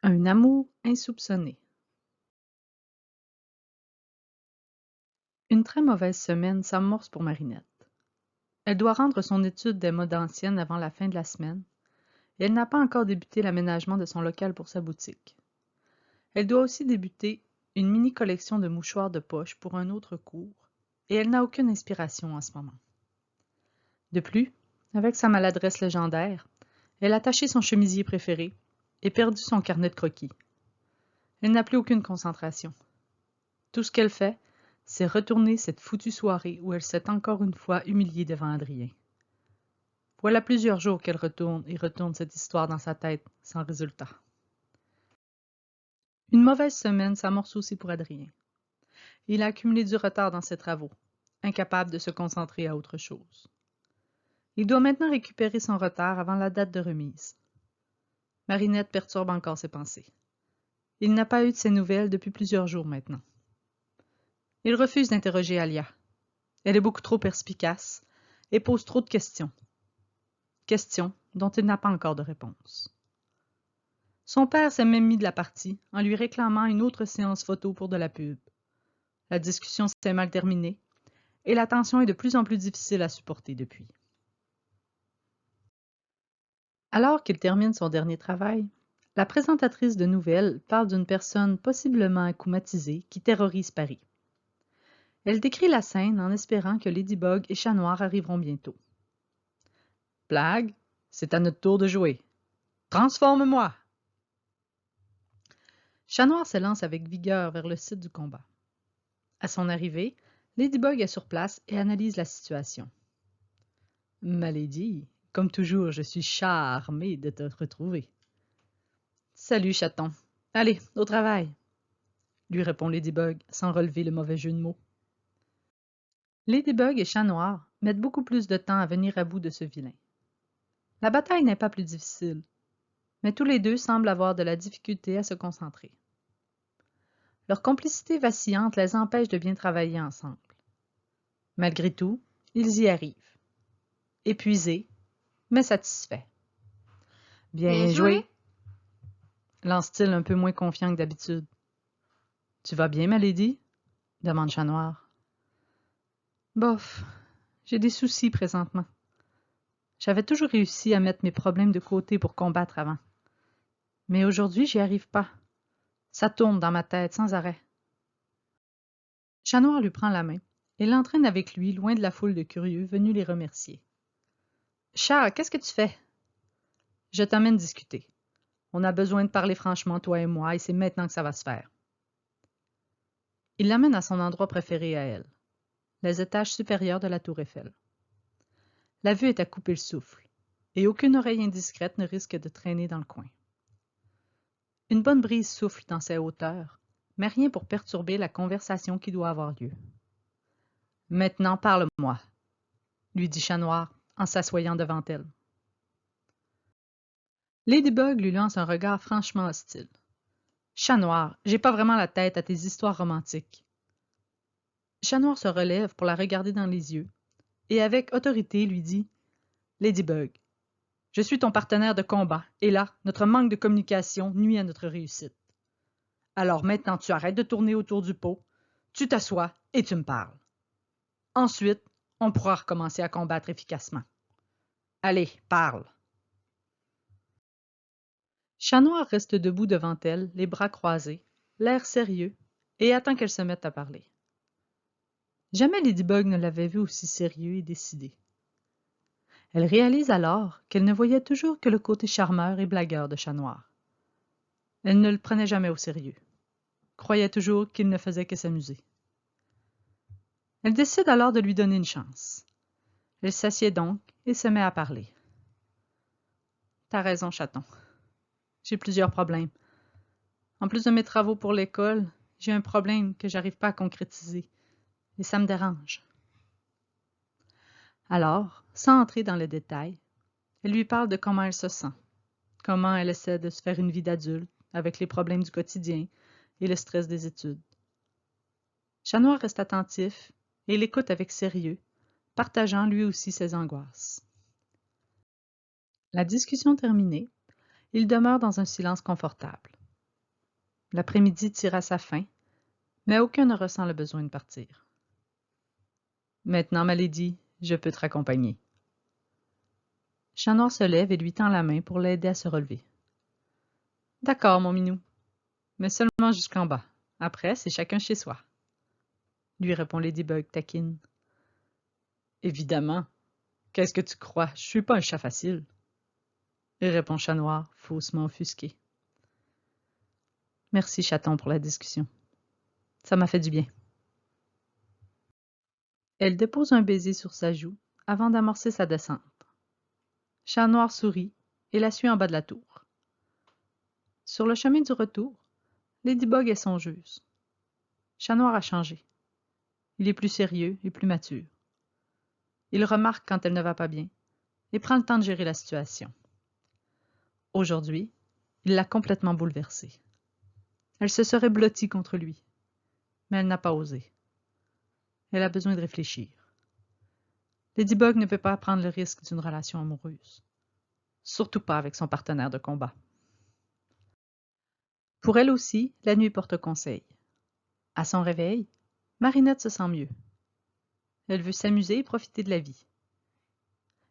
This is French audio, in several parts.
Un amour insoupçonné. Une très mauvaise semaine s'amorce pour Marinette. Elle doit rendre son étude des modes anciennes avant la fin de la semaine, et elle n'a pas encore débuté l'aménagement de son local pour sa boutique. Elle doit aussi débuter une mini-collection de mouchoirs de poche pour un autre cours, et elle n'a aucune inspiration en ce moment. De plus, avec sa maladresse légendaire, elle a taché son chemisier préféré et perdu son carnet de croquis. Elle n'a plus aucune concentration. Tout ce qu'elle fait, c'est retourner cette foutue soirée où elle s'est encore une fois humiliée devant Adrien. Voilà plusieurs jours qu'elle retourne et retourne cette histoire dans sa tête, sans résultat. Une mauvaise semaine s'amorce aussi pour Adrien. Il a accumulé du retard dans ses travaux, incapable de se concentrer à autre chose. Il doit maintenant récupérer son retard avant la date de remise. Marinette perturbe encore ses pensées. Il n'a pas eu de ses nouvelles depuis plusieurs jours maintenant. Il refuse d'interroger Alia. Elle est beaucoup trop perspicace et pose trop de questions. Questions dont il n'a pas encore de réponse. Son père s'est même mis de la partie en lui réclamant une autre séance photo pour de la pub. La discussion s'est mal terminée et la tension est de plus en plus difficile à supporter depuis. Alors qu'il termine son dernier travail, la présentatrice de nouvelles parle d'une personne possiblement accoumatisée qui terrorise Paris. Elle décrit la scène en espérant que Ladybug et Chat Noir arriveront bientôt. « Blague, c'est à notre tour de jouer. Transforme-moi » Chat Noir se lance avec vigueur vers le site du combat. À son arrivée, Ladybug est sur place et analyse la situation. « Ma lady, comme toujours, je suis charmée de te retrouver. »« Salut, chaton. Allez, au travail !» lui répond Ladybug sans relever le mauvais jeu de mots. Ladybug et Chat Noir mettent beaucoup plus de temps à venir à bout de ce vilain. La bataille n'est pas plus difficile, mais tous les deux semblent avoir de la difficulté à se concentrer. Leur complicité vacillante les empêche de bien travailler ensemble. Malgré tout, ils y arrivent. Épuisés, mais satisfaits. « Bien joué !» lance-t-il un peu moins confiant que d'habitude. « Tu vas bien, ma lady ?» demande Chat Noir. « Bof, j'ai des soucis présentement. J'avais toujours réussi à mettre mes problèmes de côté pour combattre avant. Mais aujourd'hui, j'y arrive pas. Ça tourne dans ma tête sans arrêt. » Chat Noir lui prend la main et l'entraîne avec lui loin de la foule de curieux venus les remercier. « Chat, qu'est-ce que tu fais? »« Je t'emmène discuter. On a besoin de parler franchement, toi et moi, et c'est maintenant que ça va se faire. » Il l'amène à son endroit préféré à elle, les étages supérieurs de la tour Eiffel. La vue est à couper le souffle, et aucune oreille indiscrète ne risque de traîner dans le coin. Une bonne brise souffle dans ces hauteurs, mais rien pour perturber la conversation qui doit avoir lieu. « Maintenant, parle-moi, » lui dit Chat Noir en s'assoyant devant elle. Ladybug lui lance un regard franchement hostile. « Chat Noir, j'ai pas vraiment la tête à tes histoires romantiques. » Chat Noir se relève pour la regarder dans les yeux, et avec autorité lui dit « Ladybug, je suis ton partenaire de combat, et là, notre manque de communication nuit à notre réussite. Alors maintenant, tu arrêtes de tourner autour du pot, tu t'assois et tu me parles. Ensuite, on pourra recommencer à combattre efficacement. Allez, parle. » Chat Noir reste debout devant elle, les bras croisés, l'air sérieux, et attend qu'elle se mette à parler. Jamais Ladybug ne l'avait vu aussi sérieux et décidé. Elle réalise alors qu'elle ne voyait toujours que le côté charmeur et blagueur de Chat Noir. Elle ne le prenait jamais au sérieux, croyait toujours qu'il ne faisait que s'amuser. Elle décide alors de lui donner une chance. Elle s'assied donc et se met à parler. « T'as raison, chaton. J'ai plusieurs problèmes. En plus de mes travaux pour l'école, j'ai un problème que j'arrive pas à concrétiser, et ça me dérange. » Alors, sans entrer dans les détails, elle lui parle de comment elle se sent, comment elle essaie de se faire une vie d'adulte avec les problèmes du quotidien et le stress des études. Chat Noir reste attentif et l'écoute avec sérieux, partageant lui aussi ses angoisses. La discussion terminée, il demeure dans un silence confortable. L'après-midi tire à sa fin, mais aucun ne ressent le besoin de partir. Maintenant, ma lady, je peux te raccompagner. Chat Noir se lève et lui tend la main pour l'aider à se relever. D'accord, mon minou, mais seulement jusqu'en bas. Après, c'est chacun chez soi, lui répond Ladybug taquine. Évidemment. Qu'est-ce que tu crois? Je suis pas un chat facile, répond Chat Noir, faussement offusqué. Merci, chaton, pour la discussion. Ça m'a fait du bien. Elle dépose un baiser sur sa joue avant d'amorcer sa descente. Chat Noir sourit et la suit en bas de la tour. Sur le chemin du retour, Ladybug est songeuse. Chat Noir a changé. Il est plus sérieux et plus mature. Il remarque quand elle ne va pas bien et prend le temps de gérer la situation. Aujourd'hui, il l'a complètement bouleversée. Elle se serait blottie contre lui, mais elle n'a pas osé. Elle a besoin de réfléchir. Ladybug ne peut pas prendre le risque d'une relation amoureuse, surtout pas avec son partenaire de combat. Pour elle aussi, la nuit porte conseil. À son réveil, Marinette se sent mieux. Elle veut s'amuser et profiter de la vie.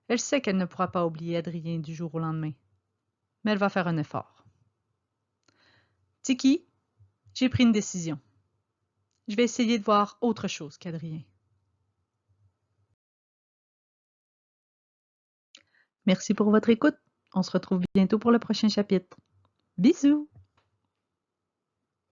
Elle sait qu'elle ne pourra pas oublier Adrien du jour au lendemain, mais elle va faire un effort. Tiki, j'ai pris une décision. Je vais essayer de voir autre chose qu'Adrien. Merci pour votre écoute. On se retrouve bientôt pour le prochain chapitre. Bisous!